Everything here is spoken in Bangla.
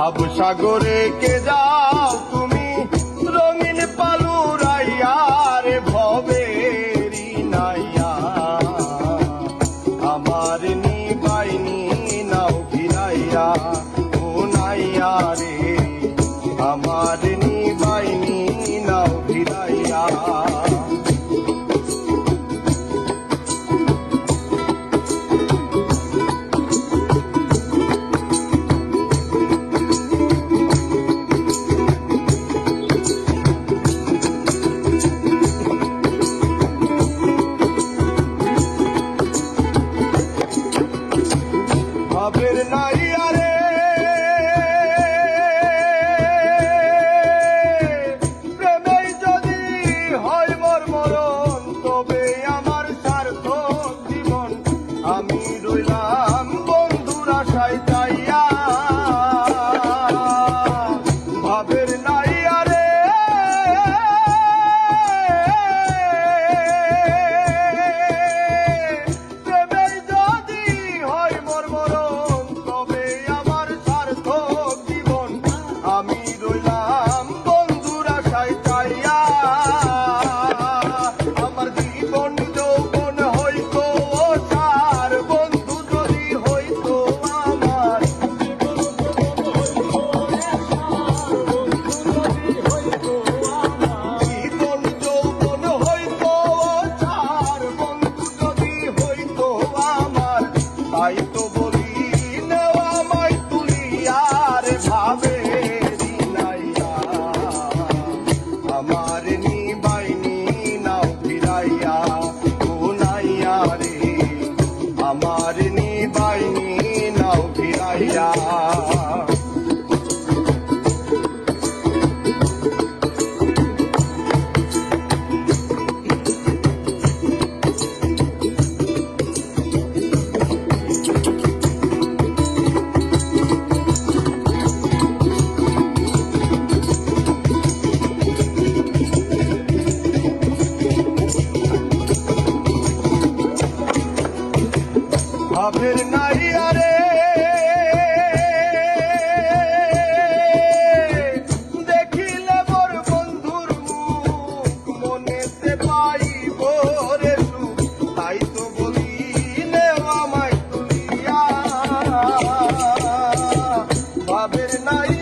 সাগরে কে যাও তুমি রঙিন পালুরাইয়া রে ভবেরি নাইয়া আমার নিবাইনি নাও ফিরাইয়া ও নাইয়া রে আমার নিবাইনি নাও ফিরাইয়া ভাবের নাইয়া রে প্রেমে যদি হয় মোর মরণ তবে আমার সার্থক জীবন আমি রইলাম বন্ধুর আশায় চাইয়া ভাবের নাইয়া রে প্রেমে যদি হয় মোর মরণ তবে আমার সার্থক জীবন আমি রইলাম বন্ধুর আশায় চাইয়া আমার জীবন যৌবন হইতো সার বন্ধু যদি হইতো আমার জীবন যৌবন হইতো সার বন্ধু যদি হইতো আমার তাই তো বলি নেওয়া আমায় তুলিয়া রে ভাবেরি নাইয়া আমার নিবাইনি নাও ফিরাইয়া ও নাইয়া রে আমার নিবাইনি নাও ফিরাইয়া ভাবের নাইয়া রে দেখিলে মোর বন্ধুর মুখ মনেতে পাইব রে সুখ তাই তো বলি নেওয়া আমায় তুলিয়া ভাবের নাই